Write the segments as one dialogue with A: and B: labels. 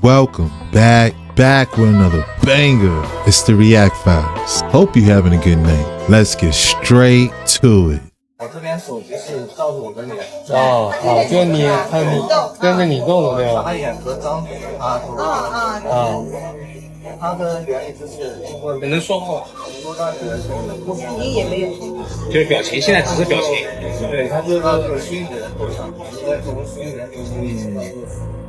A: Welcome back with another banger. It's the React Files. Hope you having a good night. Let's get straight to it.
B: 我这边手机是照着我的脸，
C: 就你看你跟着你动的对吧？
B: 他眼和张嘴它的原理就是通过
C: 能说话，
D: 我看你也没有，
C: 就是表情，现在只是表情。
B: 对，它就是个虚拟人头像，在从虚拟人头像。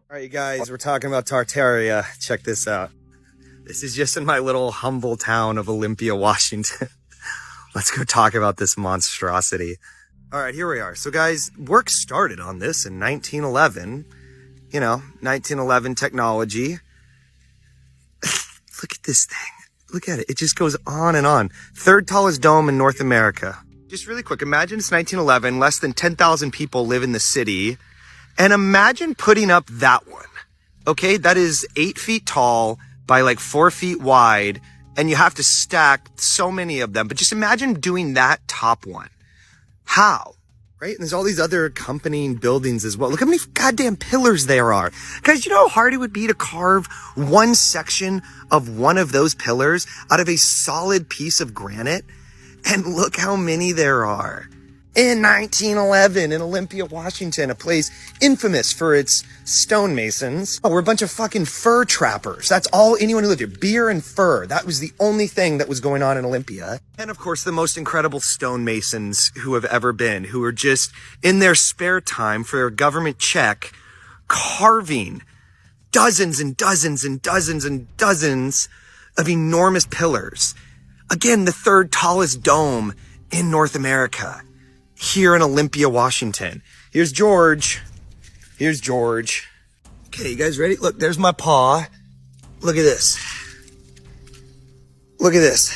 E: All right, you guys, we're talking about Tartaria. Check this out. This is just in my little humble town of Olympia, Washington. Let's go talk about this monstrosity. All right, here we are. So guys, work started on this in 1911. You know, 1911 technology. Look at this thing. Look at it. It just goes on and on. Third tallest dome in North America. Just really quick, imagine it's 1911. Less than 10,000 people live in the city. And imagine putting up that one. Okay, that is 8 feet tall by like 4 feet wide. And you have to stack so many of them. But just imagine doing that top one. How? Right? And there's all these other accompanying buildings as well. Look how many goddamn pillars there are. Guys, you know how hard it would be to carve one section of one of those pillars out of a solid piece of granite? And look how many there are. In 1911 in Olympia, Washington, a place infamous for its stonemasons. Oh, we're a bunch of fucking fur trappers. That's all anyone who lived here. Beer and fur. That was the only thing that was going on in Olympia. And of course, the most incredible stonemasons who have ever been, who are just in their spare time for their government check, carving dozens and dozens and dozens and dozens of enormous pillars. Again, the third tallest dome in North America. Here in Olympia, Washington. Here's George. Here's George. Okay, you guys ready? Look, there's my paw. Look at this. Look at this.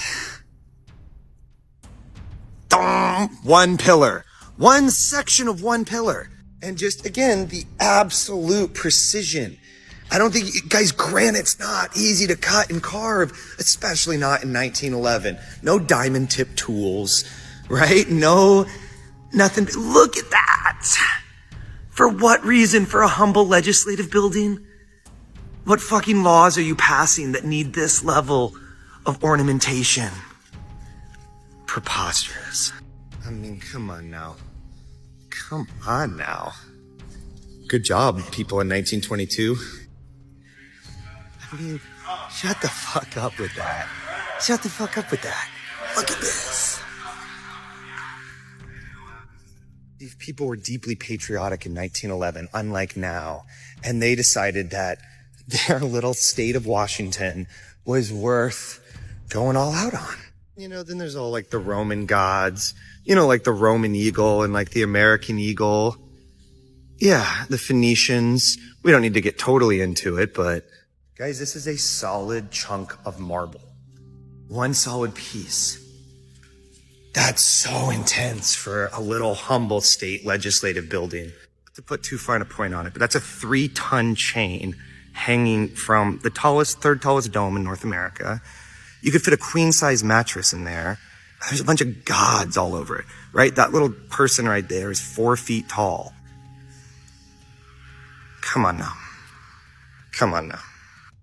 E: One pillar. One section of one pillar. And just, again, the absolute precision. I don't think, guys, granite's not easy to cut and carve, especially not in 1911. No diamond tip tools, right? Nothing. Look at that. For what reason? For a humble legislative building? What fucking laws are you passing that need this level of ornamentation? Preposterous. I mean, come on now. Come on now. Good job, people in 1922. I mean, shut the fuck up with that. Shut the fuck up with that. Look at this. These people were deeply patriotic in 1911, unlike now. And they decided that their little state of Washington was worth going all out on. You know, then there's all like the Roman gods, you know, like the Roman eagle and like the American eagle. Yeah, the Phoenicians. We don't need to get totally into it, but guys, this is a solid chunk of marble. One solid piece. That's so intense for a little humble state legislative building. To put too fine a point on it, but that's a 3-ton chain hanging from the third tallest dome in North America. You could fit a queen-size mattress in there. There's a bunch of gods all over it, right? That little person right there is 4 feet tall. Come on now. Come on now.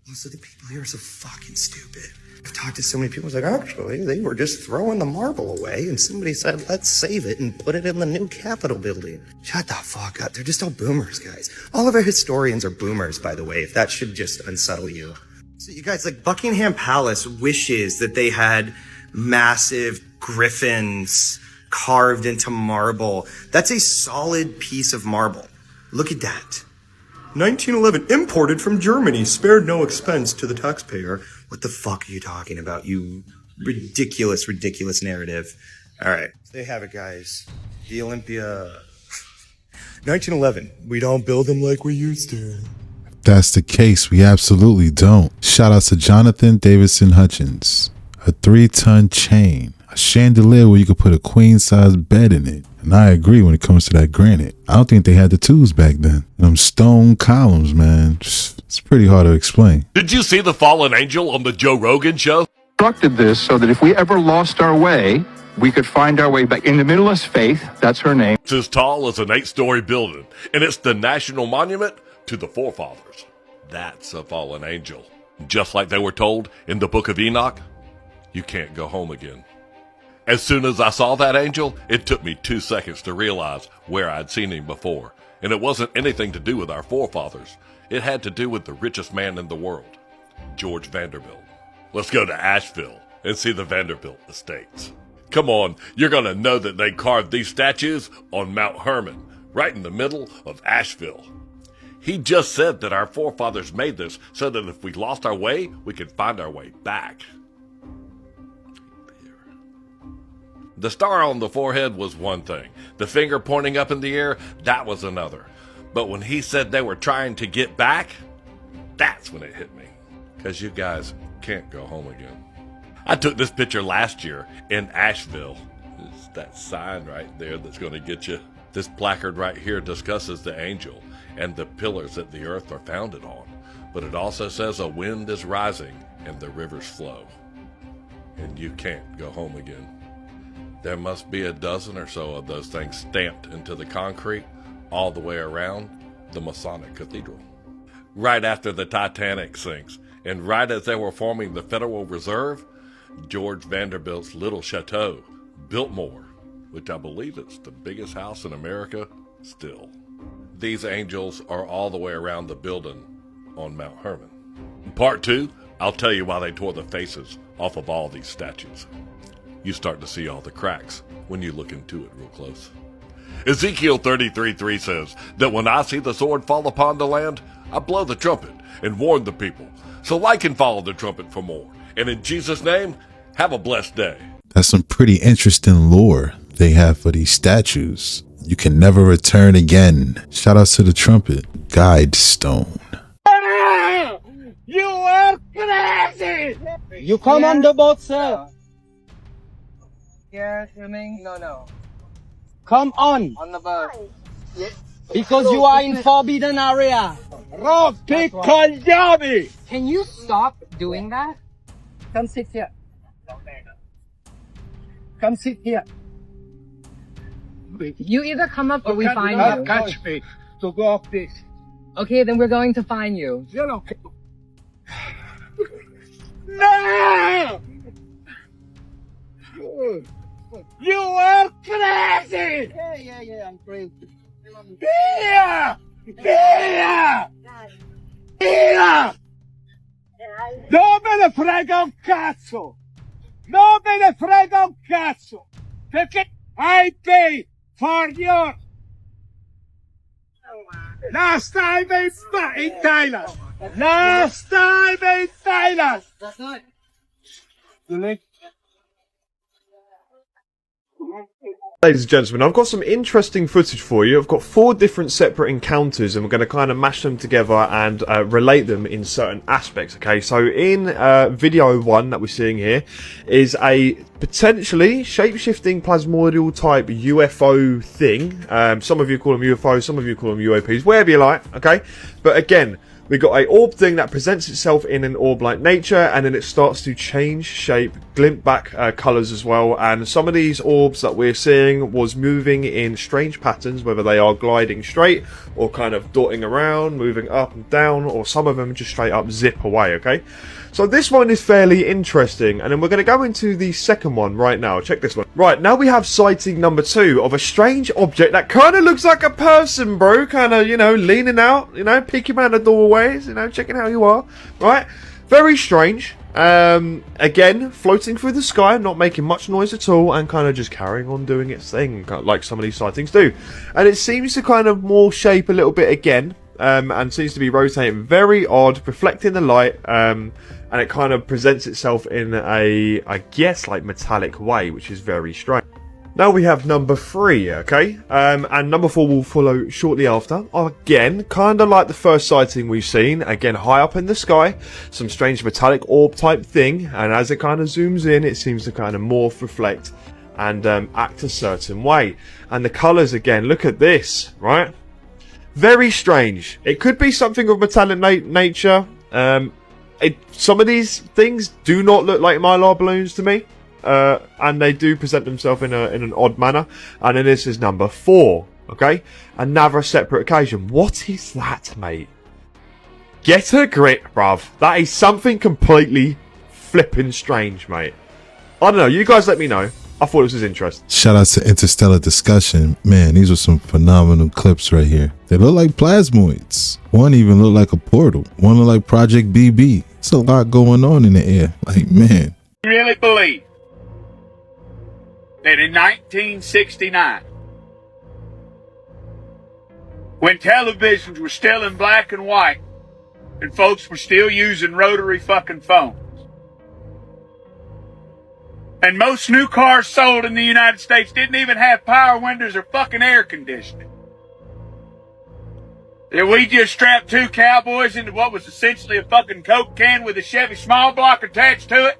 E: Also, the people here are so fucking stupid. I've talked to so many people, it's like, actually, they were just throwing the marble away, and somebody said, let's save it and put it in the new Capitol building. Shut the fuck up. They're just all boomers, guys. All of our historians are boomers, by the way, if that should just unsettle you. So you guys, like, Buckingham Palace wishes that they had massive griffins carved into marble. That's a solid piece of marble. Look at that. 1911, imported from Germany, spared no expense to the taxpayer. What the fuck are you talking about, you ridiculous, ridiculous narrative? All right, there you have it, guys. The Olympia. 1911, we don't build them like we used to.
A: If that's the case, we absolutely don't. Shout out to Jonathan Davidson Hutchins. A 3-ton chain. A chandelier where you could put a queen-size bed in it. And I agree when it comes to that granite. I don't think they had the tools back then. Them stone columns, man. It's pretty hard to explain.
F: Did you see the fallen angel on the Joe Rogan show?
G: Constructed this so that if we ever lost our way,
F: we could find our way back. In the middle is Faith. That's her name.
G: It's as tall as an 8-story building, and it's the national monument to the forefathers. That's a fallen angel. Just like they were told in the book of Enoch, you can't go home again. As soon as I saw that angel, it took me 2 seconds to realize where I'd seen him before. And it wasn't anything to do with our forefathers. It had to do with the richest man in the world, George Vanderbilt. Let's go to Asheville and see the Vanderbilt estates. Come on, you're going to know that they carved these statues on Mount Hermon, right in the middle of Asheville. He just said that our forefathers made this so that if we lost our way, we could find our way back. The star on the forehead was one thing. The finger pointing up in the air, that was another. But when he said they were trying to get back, that's when it hit me. Because you guys can't go home again. I took this picture last year in Asheville. It's that sign right there that's going to get you. This placard right here discusses the angel and the pillars that the earth are founded on. But it also says a wind is rising and the rivers flow. And you can't go home again. There must be a dozen or so of those things stamped into the concrete all the way around the Masonic Cathedral. Right after the Titanic sinks, and right as they were forming the Federal Reserve, George Vanderbilt's little chateau, Biltmore, which I believe is the biggest house in America still. These angels are all the way around the building on Mount Hermon. In part 2, I'll tell you why they tore the faces off of all these statues. You start to see all the cracks when you look into it real close. Ezekiel 33:3 says that when I see the sword fall upon the land, I blow the trumpet and warn the people, so like and follow the trumpet for more. And in Jesus' name, have a blessed day.
A: That's some pretty interesting lore they have for these statues. You can never return again. Shout out to the trumpet, Guide Stone.
B: You are crazy!
C: You come on the boat, sir.
D: Yeah, swimming? No.
C: Come on.
D: On the bus.
C: Because you are in forbidden area.
B: Roti Punjabi!
D: Can you stop doing that?
B: Come sit here. Come sit here.
D: You either come up or we find
B: Not
D: you.
B: catch me to go off this.
D: Okay, then we're going to find you.
B: You know. No! You are crazy!
D: Yeah, I'm crazy.
B: Here! Non me ne frega un cazzo! Non me ne frega un cazzo! Perché I pay for your last time in Thailand! Last time in Thailand!
D: That's not.
H: Ladies and gentlemen, I've got some interesting footage for you. I've got 4 different separate encounters and we're going to kind of mash them together and relate them in certain aspects, okay? So in video 1 that we're seeing here is a potentially shape-shifting plasmodial type UFO thing. Some of you call them UFOs, some of you call them UAPs, wherever you like, okay? But again, we got a orb thing that presents itself in an orb-like nature, and then it starts to change shape, glint back colours as well. And some of these orbs that we're seeing was moving in strange patterns, whether they are gliding straight or kind of dotting around, moving up and down, or some of them just straight up zip away, okay? So this one is fairly interesting, and then we're going to go into the second one right now. Check this one. Right, now we have sighting number 2 of a strange object that kind of looks like a person, bro. Kind of, you know, leaning out, you know, peeking around the doorways, you know, checking how you are. Right? Very strange. Again, floating through the sky, not making much noise at all, and kind of just carrying on doing its thing, like some of these sightings do. And it seems to kind of more shape a little bit again, and seems to be rotating very odd, reflecting the light, and it kind of presents itself in a, I guess, like metallic way, which is very strange. Now we have number 3, okay? And number 4 will follow shortly after. Again, kind of like the first sighting we've seen. Again, high up in the sky, some strange metallic orb type thing. And as it kind of zooms in, it seems to kind of morph, reflect, and act a certain way. And the colours, again, look at this, right? Very strange. It could be something of metallic nature. Some of these things do not look like mylar balloons to me. and they do present themselves in an odd manner. And then this is number 4. Okay, another separate occasion. What is that, mate? Get a grip, bruv. That is something completely flipping strange, mate. I don't know. You guys let me know. I thought this was interesting.
A: Shout out to Interstellar Discussion. Man, these were some phenomenal clips right here. They look like plasmoids. One even looked like a portal. One looked like Project BB. It's a lot going on in the air. Like, man.
B: You really believe that in 1969, when televisions were still in black and white, and folks were still using rotary fucking phones, and most new cars sold in the United States didn't even have power windows or fucking air conditioning, that we just strapped 2 cowboys into what was essentially a fucking Coke can with a Chevy small block attached to it,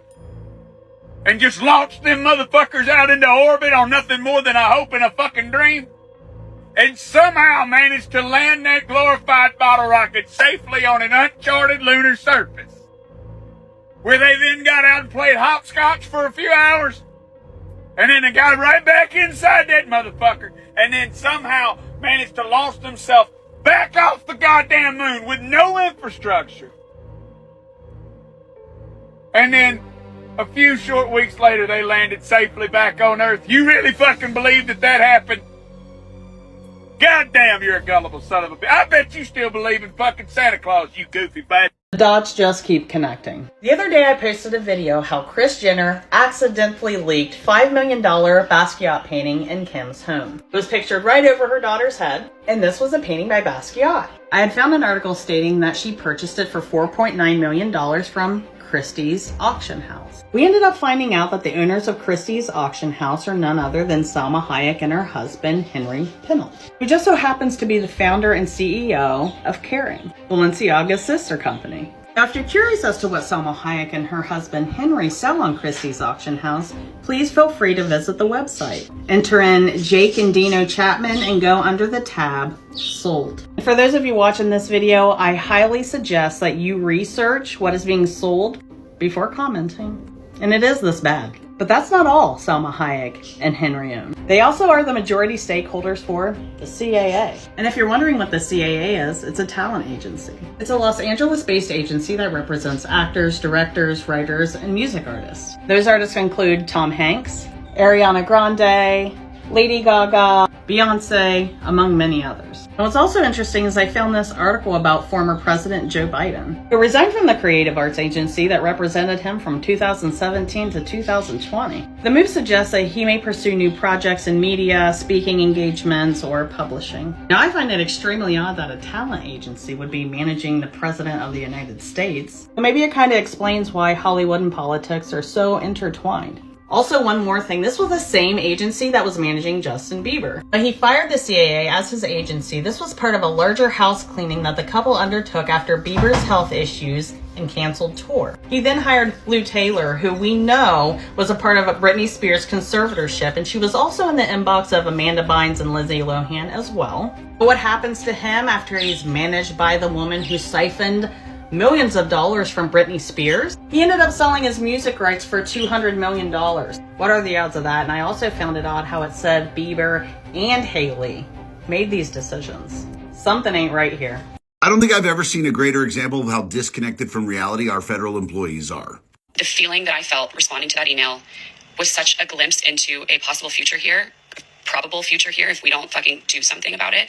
B: and just launched them motherfuckers out into orbit on nothing more than a hope and a fucking dream, and somehow managed to land that glorified bottle rocket safely on an uncharted lunar surface, where they then got out and played hopscotch for a few hours, and then they got right back inside that motherfucker, and then somehow managed to launch themselves back off the goddamn moon with no infrastructure. And then a few short weeks later, they landed safely back on Earth. You really fucking believe that that happened? God damn, you're a gullible son of a bitch. I bet you still believe in fucking Santa Claus, you goofy bastard.
I: The dots just keep connecting. The other day I posted a video how Kris Jenner accidentally leaked $5 million Basquiat painting in Kim's home. It was pictured right over her daughter's head, and this was a painting by Basquiat. I had found an article stating that she purchased it for $4.9 million from Christie's auction house. We ended up finding out that the owners of Christie's auction house are none other than Salma Hayek and her husband, Henry Pinault, who just so happens to be the founder and CEO of Kering, Balenciaga's sister company. Now, if you're curious as to what Salma Hayek and her husband Henry sell on Christie's auction house, please feel free to visit the website. Enter in Jake and Dino Chapman and go under the tab Sold. For those of you watching this video, I highly suggest that you research what is being sold before commenting. And it is this bad. But that's not all Salma Hayek and Henry own. They also are the majority stakeholders for the CAA. And if you're wondering what the CAA is, it's a talent agency. It's a Los Angeles-based agency that represents actors, directors, writers, and music artists. Those artists include Tom Hanks, Ariana Grande, Lady Gaga, Beyonce, among many others. And what's also interesting is I found this article about former President Joe Biden, who resigned from the creative arts agency that represented him from 2017 to 2020. The move suggests that he may pursue new projects in media, speaking engagements, or publishing. Now, I find it extremely odd that a talent agency would be managing the President of the United States, but maybe it kind of explains why Hollywood and politics are so intertwined. Also, one more thing, this was the same agency that was managing Justin Bieber. But he fired the CAA as his agency. This was part of a larger house cleaning that the couple undertook after Bieber's health issues and canceled tour. He then hired Lou Taylor, who we know was a part of Britney Spears' conservatorship, and she was also in the inbox of Amanda Bynes and Lindsay Lohan as well. But what happens to him after he's managed by the woman who siphoned millions of dollars from Britney Spears? He ended up selling his music rights for $200 million. What are the odds of that? And I also found it odd how it said Bieber and Hailey made these decisions. Something ain't right here.
J: I don't think I've ever seen a greater example of how disconnected from reality our federal employees are.
K: The feeling that I felt responding to that email was such a glimpse into a possible future here, a probable future here if we don't fucking do something about it.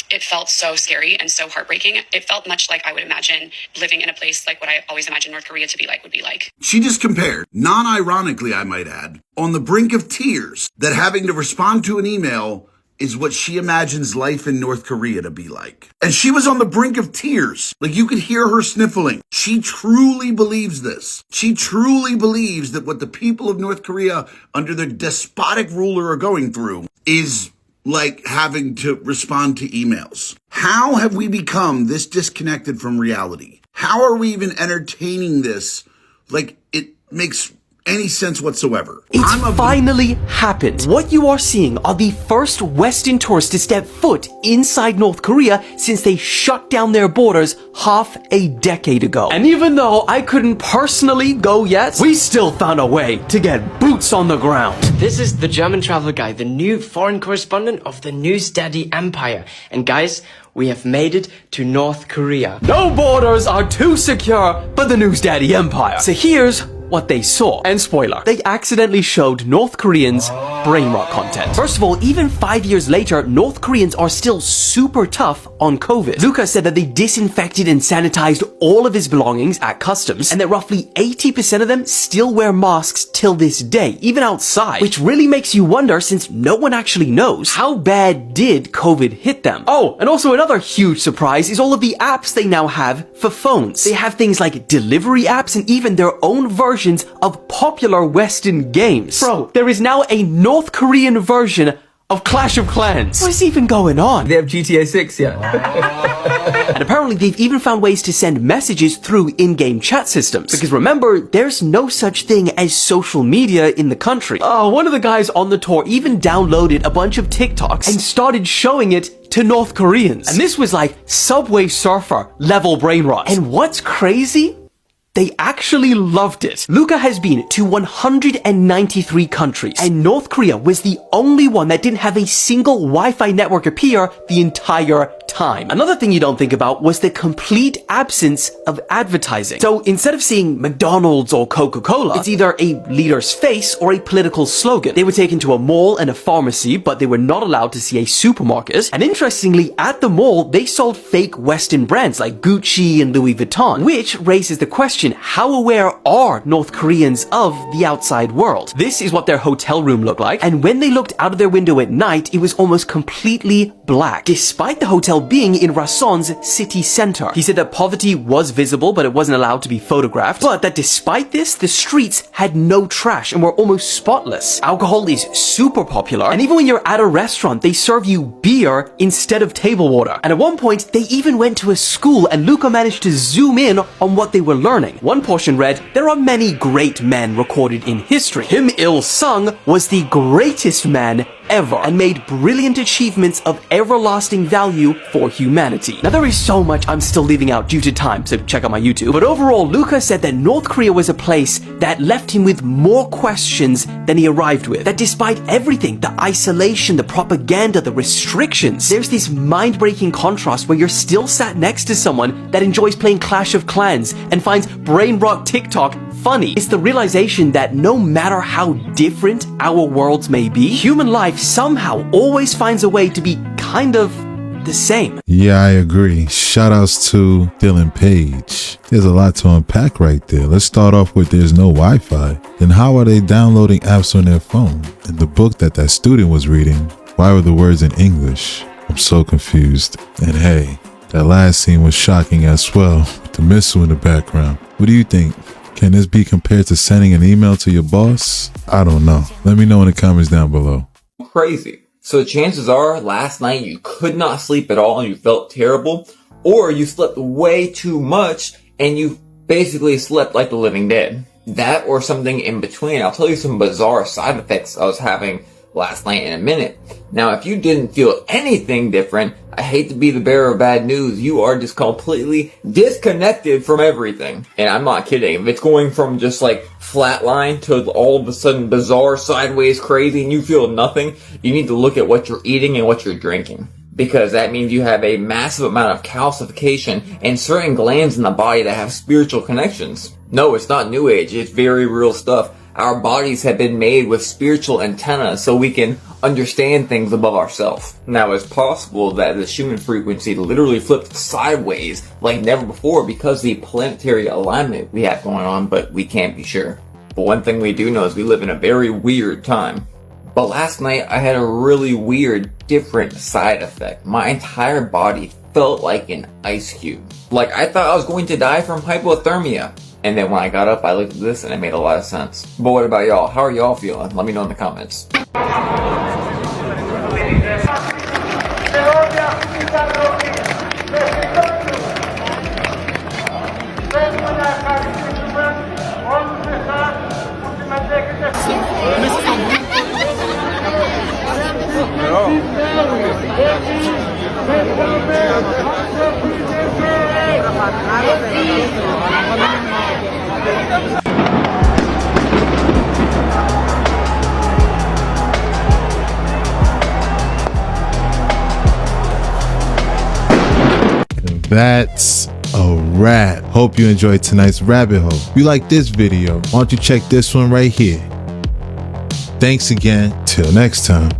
K: It felt so scary and so heartbreaking. It felt much like I would imagine living in a place like what I always imagined North Korea to be like would be like.
J: She just compared, non-ironically I might add, on the brink of tears, that having to respond to an email is what she imagines life in North Korea to be like. And she was on the brink of tears. Like, you could hear her sniffling. She truly believes this. She truly believes that what the people of North Korea under their despotic ruler are going through is like having to respond to emails. How have we become this disconnected from reality? How are we even entertaining this? Like, it makes any sense whatsoever.
L: It's finally happened. What you are seeing are the first Western tourists to step foot inside North Korea since they shut down their borders half a decade ago. And even though I couldn't personally go yet, we still found a way to get boots on the ground.
M: This is the German travel guy, the new foreign correspondent of the News Daddy Empire. And guys, we have made it to North Korea.
L: No borders are too secure for the News Daddy Empire. So here's what they saw. And spoiler, they accidentally showed North Koreans brain rot content. First of all, even 5 years later, North Koreans are still super tough on COVID. Luca said that they disinfected and sanitized all of his belongings at customs, and that roughly 80% of them still wear masks till this day, even outside, which really makes you wonder, since no one actually knows, how bad did COVID hit them? Oh, and also another huge surprise is all of the apps they now have for phones. They have things like delivery apps and even their own versions of popular Western games. Bro, there is now a North Korean version of Clash of Clans. What is even going on?
C: They have GTA 6 yet.
L: And apparently they've even found ways to send messages through in-game chat systems. Because remember, there's no such thing as social media in the country. One of the guys on the tour even downloaded a bunch of TikToks and started showing it to North Koreans. And this was like Subway Surfer level brain rot. And what's crazy? They actually loved it. Luca has been to 193 countries, and North Korea was the only one that didn't have a single Wi-Fi network appear the entire time. Another thing you don't think about was the complete absence of advertising. So instead of seeing McDonald's or Coca-Cola, it's either a leader's face or a political slogan. They were taken to a mall and a pharmacy, but they were not allowed to see a supermarket. And interestingly, at the mall, they sold fake Western brands like Gucci and Louis Vuitton, which raises the question, how aware are North Koreans of the outside world? This is what their hotel room looked like, and when they looked out of their window at night, it was almost completely black, despite the hotel being in Rason's city center. He said that poverty was visible, but it wasn't allowed to be photographed, but that despite this, the streets had no trash and were almost spotless. Alcohol is super popular, and even when you're at a restaurant, they serve you beer instead of table water. And at one point, they even went to a school, and Luca managed to zoom in on what they were learning. One portion read, "There are many great men recorded in history. Kim Il-sung was the greatest man ever and made brilliant achievements of everlasting value for humanity." Now, there is so much I'm still leaving out due to time, so check out my YouTube. But overall, Luca said that North Korea was a place that left him with more questions than he arrived with. That despite everything, the isolation, the propaganda, the restrictions, there's this mind-breaking contrast where you're still sat next to someone that enjoys playing Clash of Clans and finds brain rot TikTok funny. It's the realization that no matter how different our worlds may be, human life somehow always finds a way to be kind of the same.
A: Yeah, I agree. Shout outs to Dylan Page. There's a lot to unpack right there. Let's start off with there's no Wi-Fi. Then how are they downloading apps on their phone? In the book that student was reading, why were the words in English? I'm so confused. And hey, that last scene was shocking as well, with the missile in the background. What do you think? Can this be compared to sending an email to your boss? I don't know. Let me know in the comments down below.
N: Crazy. So chances are last night you could not sleep at all and you felt terrible, or you slept way too much and you basically slept like the living dead. That or something in between. I'll tell you some bizarre side effects I was having last night in a minute. Now, if you didn't feel anything different, I hate to be the bearer of bad news, you are just completely disconnected from everything. And I'm not kidding. If it's going from just like flatline to all of a sudden bizarre, sideways, crazy, and you feel nothing, you need to look at what you're eating and what you're drinking. Because that means you have a massive amount of calcification and certain glands in the body that have spiritual connections. No, it's not new age, it's very real stuff. Our bodies have been made with spiritual antennas so we can understand things above ourselves. Now, it's possible that the Schumann frequency literally flipped sideways like never before because of the planetary alignment we have going on, but we can't be sure. But one thing we do know is we live in a very weird time. But last night, I had a really weird, different side effect. My entire body felt like an ice cube. Like I thought I was going to die from hypothermia. And then when I got up, I looked at this and it made a lot of sense. But what about y'all? How are y'all feeling? Let me know in the comments.
A: That's a wrap. Hope you enjoyed tonight's rabbit hole. If you like this video, why don't you check this one right here. Thanks again. Till next time.